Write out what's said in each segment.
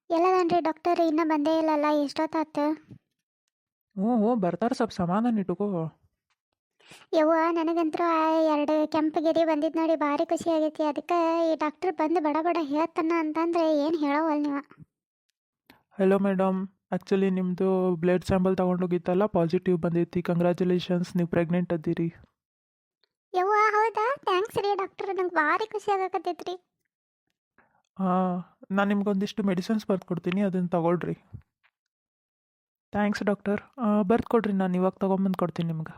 ಎಲ್ಲದನ್ರಿ doctor ಇನ್ನೂ ಬಂದೇ ಇಲ್ಲಲ್ಲ ಎಷ್ಟೊತ್ತಾತು? ಹ್ಞೂ ಹ್ಞೂ ಬರ್ತಾರೆ, ಸ್ವಲ್ಪ ಸಮಾಧಾನ ಇಟ್ಕೋ. ಯವ್ವ ನನಗಂತೂ ಆ 2 ಕೆಂಪು ಗೆರಿ ಬಂದಿದ್ದು ನೋಡಿ ಭಾರಿ ಖುಷಿ ಆಗೈತಿ. ಅದಕ್ಕೆ ಈ ಡಾಕ್ಟರ್ ಬಂದು ಬಡ ಬಡ ಹೇಳ್ತಾನ ಅಂತಂದ್ರೆ ಏನು ಹೇಳೋವಲ್ಲ ನೀವು. ಹಲೋ ಮೇಡಮ್, ಆ್ಯಕ್ಚುಲಿ ನಿಮ್ಮದು ಬ್ಲಡ್ ಸ್ಯಾಂಪಲ್ ತೊಗೊಂಡೋಗಿತ್ತಲ್ಲ, ಪಾಸಿಟಿವ್ ಬಂದೈತಿ. ಕಂಗ್ರ್ಯಾಚುಲೇಷನ್ಸ್, ನೀವು ಪ್ರೆಗ್ನೆಂಟ್ ಅದ್ದೀರಿ. ಯವ್ವ ಹೌದಾ? ಥ್ಯಾಂಕ್ಸ್ ರೀ ಡಾಕ್ಟರ್, ನಂಗೆ ಭಾರಿ ಖುಷಿ ಆಗಕತ್ತೈತ್ರಿ. ಹಾಂ, ನಾನು ನಿಮ್ಗೊಂದಿಷ್ಟು ಮೆಡಿಸಿನ್ಸ್ ಬರ್ದು ಕೊಡ್ತೀನಿ, ಅದನ್ನು ತಗೊಳ್ರಿ. Thanks doctor. ಬರ್ದು ಕೊಡ್ರಿ, ನಾನು ಇವಾಗ ತೊಗೊಂಬಂದು ಕೊಡ್ತೀನಿ ನಿಮ್ಗೆ.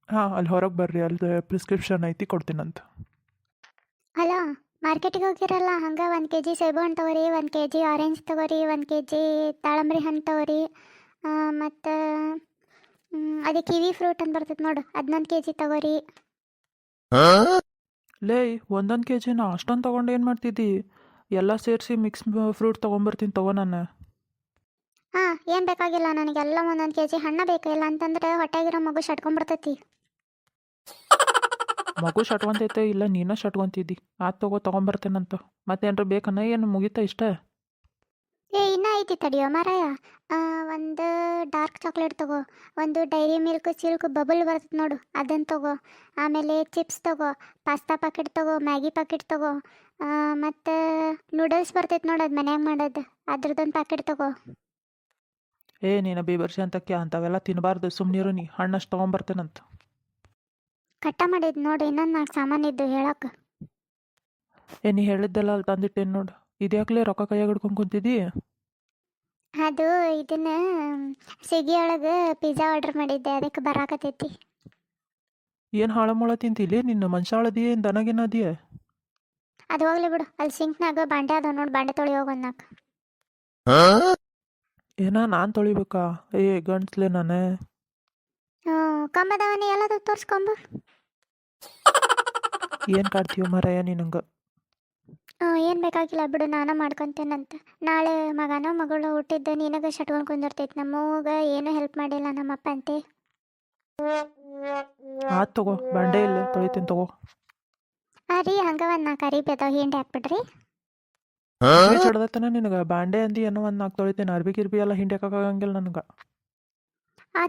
ಹಾಂ, ಅಲ್ಲಿ ಹೊರಗೆ ಬರ್ರಿ, ಅಲ್ಲಿ ಪ್ರಿಸ್ಕ್ರಿಪ್ಷನ್ ಐತಿ, ಕೊಡ್ತೀನಂತ. ಹಲೋ, ಮಾರ್ಕೆಟಿಗೆ ಹೋಗಿರಲ್ಲ ಹಂಗೆ 1 kg ಸೇಬು ಹಣ್ಣು ತಗೋರಿ, 1 kg ಆರೆಂಜ್ ತಗೋರಿ, 1 kg ದಾಳಂಬ್ರಿ ಹಣ್ಣು ತಗೋರಿ, ಮತ್ತು ಅದೇ ಕಿವಿ ಫ್ರೂಟ್ ಅಂತ ಬರ್ತೈತೆ ನೋಡು, ಅದನ್ನೊಂದು kg ತಗೋರಿ. ಲೇ, ಒಂದೊಂದು ಕೆ ಜಿನ ಅಷ್ಟೊಂದು ತೊಗೊಂಡು ಏನು ಮಾಡ್ತಿದ್ದಿ? ಎಲ್ಲ ಸೇರಿಸಿ ಮಿಕ್ಸ್ ಫ್ರೂಟ್ ತೊಗೊಂಬರ್ತೀನಿ ತಗೋ ನಾನು. ಹಾಂ, ಏನು ಬೇಕಾಗಿಲ್ಲ ನನಗೆಲ್ಲ 1 kg ಹಣ್ಣು ಬೇಕು. ಇಲ್ಲ ಅಂತಂದ್ರೆ ಹೊಟ್ಟೆಗಿರೋ ಮಗು ಶಟ್ಕೊಂಡ್ಬಿಡ್ತೈತಿ. ಮಗು ಶಟ್ಕೊಂತೈತೆ ಇಲ್ಲ ನೀನ ಶಟ್ಕೊಂತಿದ್ದಿ? ಆತು ತಗೋ, ತೊಗೊಂಬರ್ತೇನಂತ. ಮತ್ತೇನ್ರ ಬೇಕನ್ನ, ಏನು ಮುಗಿತಾ ಇಷ್ಟ? ಇನ್ನೂ ಐತಿ ತಡಿಯೋ ಮಾರಾಯ. ಒಂದು ಡಾರ್ಕ್ ಚಾಕ್ಲೇಟ್ ತಗೋ, ಒಂದು ಡೈರಿ ಮಿಲ್ಕ್ ಸಿಲ್ಕ್ ಬಬಲ್ ಬರ್ತದೆ ನೋಡು ಅದನ್ನು ತಗೋ, ಆಮೇಲೆ ಚಿಪ್ಸ್ ತಗೋ, ಪಾಸ್ತಾ ಪ್ಯಾಕೆಟ್ ತಗೋ, ಮ್ಯಾಗಿ ಪ್ಯಾಕೆಟ್ ತಗೋ, ಮತ್ತು ನೂಡಲ್ಸ್ ಬರ್ತೈತೆ ನೋಡು ಅದು ಮನ್ಯಾಗ ಮಾಡೋದು, ಅದ್ರದ್ದೊಂದು ಪ್ಯಾಕೆಟ್ ತಗೋ. ನೀನು ಬೇಬರ್ಸಿ ಅಂತಕ್ಕೆ ಅಂಥವೆಲ್ಲ ತಿನ್ನಬಾರ್ದು, ಸುಮ್ಮನಿರು ನೀ. ಹಣ್ಣಷ್ಟು ತೊಗೊಂಬರ್ತೇನಂತ. ಕಟ್ಟ ಮಾಡಿದ್ದು ನೋಡು, ಇನ್ನೊಂದು 4 ಸಾಮಾನಿದ್ದು ಹೇಳಕ್ಕೆ. ನೀ ಹೇಳಿದ್ದೆಲ್ಲ ಅಲ್ಲಿ ತಂದಿಟ್ಟೇನು ನೋಡು. ಇದ್ಯಾಕ್ಲೇ ರೊಕ್ಕ ಕೈಯಾಗ ಹಿಡ್ಕೊಂಡು ಕುಂತಿದ್ದಿ? ಅದು ಇದನ್ನ ಸ್ವಿಗ್ಗಿ ಒಳಗೆ ಪಿಜ್ಜಾ ಆರ್ಡರ್ ಮಾಡಿದ್ದೆ, ಅದಕ್ಕೆ ಬರಾಕತೈತಿ. ಏನು ಹಾಳಮೂಳ ತಿಂತಿಲ್ಲ ನಿನ್ನ? ಮನುಷ್ಯ ಹಳದಿಯೇ, ಏನು ದನಗಿನದಿಯೇ? ಅದು ಹೋಗ್ಲಿ ಬಿಡು, ಅಲ್ಲಿ ಸಿಂಕ್ನಾಗ ಬಾಂಡೆ ಅದಾವ ನೋಡಿ, ಬಾಂಡೆ ತೊಳಿ ಹೋಗೋನ್ನಾಕ. ನಾನು ತೊಳಿಬೇಕಾ? ಗಂಟ್ಸ್ಲೆ ನಾನೇ. ಕಂಬದವನಿ ಎಲ್ಲದು ತೋರಿಸ್ಕೊಂಬ. ಏನು ಕಾಡ್ತೀವ ಮರಯ್ಯ ನೀನಂಗೆ? ಏನು ಬೇಕಾಗಿಲ್ಲ ಬಿಡು, ನಾನು ಮಾಡ್ಕೊತೇನಂತ. ನಾಳೆ ಮಗನೋ ಮಗಳು ಹುಟ್ಟಿದ್ದು ನಿನಗೆ ಶಟ್ಕೊಂಡು ಕುಂದಿರ್ತೈತಿ. ನಮ್ಮವ್ಗ ಏನು ಹೆಲ್ಪ್ ಮಾಡಿಲ್ಲ ನಮ್ಮಪ್ಪ ಅಂತೆ. ಆತು ತಗೋ, ಬಾಂಡೆ ಇಲ್ಲ ತೊಳಿತೀನಿ ತಗೋ. ರೀ ಹಂಗೆ ಒಂದು 4 ಅರಿಬಿ ಅದಾವ, ಹಿಂಡಿ ಹಾಕ್ಬಿಡ್ರಿ. ಚಡ್ದತನ ನಿನಗೆ? ಬಾಂಡೆ ಅಂದಿ ಏನೋ ಒಂದು 4 ತೊಳಿತೀನಿ. ಅರ್ಬಿ ಗಿರ್ಬಿ ಎಲ್ಲ ಹಿಂಡಿ ಹಾಕೋಕ್ಕಾಗಂಗಿಲ್ಲ ನನಗೆ.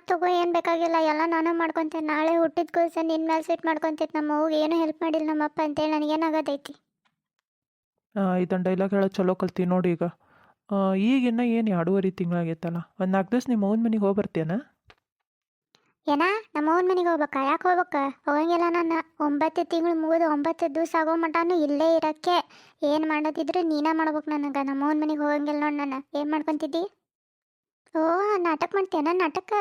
ತಗೋ, ಏನು ಬೇಕಾಗಿಲ್ಲ, ಎಲ್ಲ ನಾನು ಮಾಡ್ಕೊತೇನೆ. ನಾಳೆ ಹುಟ್ಟಿದ ಕೂಸ ನಿನ್ನ ಮೇಲೆ ಸಿಟ್ಟು ಮಾಡ್ಕೊತೈತಿ. ನಮ್ಮವ್ಗೆ ಏನು ಹೆಲ್ಪ್ ಮಾಡಿಲ್ಲ ನಮ್ಮಪ್ಪ ಅಂತೇಳಿ ನನಗೇನಾಗೋದೈತಿ. ಇದನ್ನು ಡೈಲಾಗ್ ಹೇಳೋದು ಚಲೋ ಕಲ್ತಿ ನೋಡಿ ಈಗ. ಈಗಿನ್ನ ಏನು 2.5 ತಿಂಗಳಾಗೈತಲ್ಲ, ಒಂದು 4 ದಿವಸ ನಿಮ್ಮ ಅವ್ನ ಮನೆಗೆ ಹೋಗಿ ಬರ್ತೀಯನ? ಏನ ನಮ್ಮವ್ನ ಮನೆಗೆ ಹೋಗ್ಬೇಕಾ? ಯಾಕೆ ಹೋಗ್ಬೇಕಾ? ಹೋಗಂಗಿಲ್ಲ ನಾನು. 9 ತಿಂಗಳು ಮುಗಿದು 9 ದಿವಸ ಆಗೋ ಮಟನೂ ಇಲ್ಲೇ ಇರೋಕ್ಕೆ. ಏನು ಮಾಡೋದಿದ್ರು ನೀನೇ ಮಾಡ್ಬೇಕು ನನಗೆ. ನಮ್ಮವ್ನ ಮನೆಗೆ ಹೋಗಂಗಿಲ್ಲ ನೋಡಿ ನಾನು. ಏನು ಮಾಡ್ಕೊತಿದ್ದಿ? ಓ, ನಾಟಕ ಮಾಡ್ತೀಯನ? ನಾಟಕ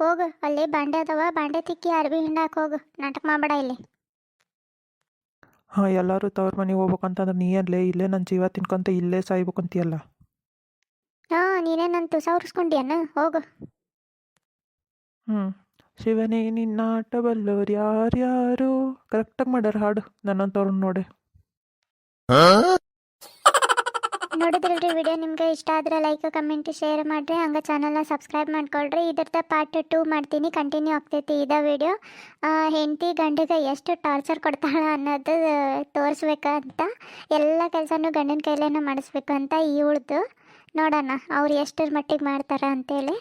ಹೋಗು, ಅಲ್ಲಿ ಬಾಂಡೆ ಅದಾವ, ಬಾಂಡೆ ತಿಕ್ಕಿ ಅರ್ಬಿ ಹಿಂಡಾಕ್ ಹೋಗು. ನಾಟಕ ಮಾಡಬೇಡ ಇಲ್ಲಿ. ಹಾಂ, ಎಲ್ಲರೂ ತವ್ರ ಮನೆಗೆ ಹೋಗ್ಬೇಕಂತಂದ್ರೆ ನೀ ಅಲ್ಲೇ ಇಲ್ಲೇ ನನ್ನ ಜೀವ ತಿನ್ಕೊಂತ ಇಲ್ಲೇ ಸಾಯ್ಬೇಕಂತೀಯಲ್ಲ. ನೀನೇ ನನ್ನ ತುಸ ಉರ್ಸ್ಕೊಂಡಿಯನ? ಹೋಗು. ಶಿವನೇ ನಿನ್ನ ಆಟ ಬಲ್ಲೋರು ಯಾರ್ಯಾರು. ಕರೆಕ್ಟಾಗಿ ಮಾಡ್ಯಾರ ಹಾಡು, ನನ್ನಂತವ್ರನ್ನ ನೋಡಿ. ನೋಡಿದ್ರಲ್ರಿ ವಿಡಿಯೋ ನಿಮ್ಗೆ ಇಷ್ಟ ಆದರೆ ಲೈಕ್ ಕಮೆಂಟ್ ಶೇರ್ ಮಾಡಿರಿ. ಹಂಗೆ ಚಾನಲ್ನ ಸಬ್ಸ್ಕ್ರೈಬ್ ಮಾಡ್ಕೊಳ್ರಿ. ಇದ್ರದ್ದು ಪಾರ್ಟ್ 2 ಮಾಡ್ತೀನಿ, ಕಂಟಿನ್ಯೂ ಆಗ್ತೈತಿ ಇದೇ ವಿಡಿಯೋ. ಹೆಂಡತಿ ಗಂಡಿಗೆ ಎಷ್ಟು ಟಾರ್ಚರ್ ಕೊಡ್ತಾಳ ಅನ್ನೋದು ತೋರಿಸ್ಬೇಕಂತ. ಎಲ್ಲ ಕೆಲಸನೂ ಗಂಡನ ಕೈಲೇನ ಮಾಡಿಸ್ಬೇಕು ಅಂತ ಇವಳ್ದು. ನೋಡೋಣ ಅವ್ರು ಎಷ್ಟರ ಮಟ್ಟಿಗೆ ಮಾಡ್ತಾರೆ ಅಂತೇಳಿ.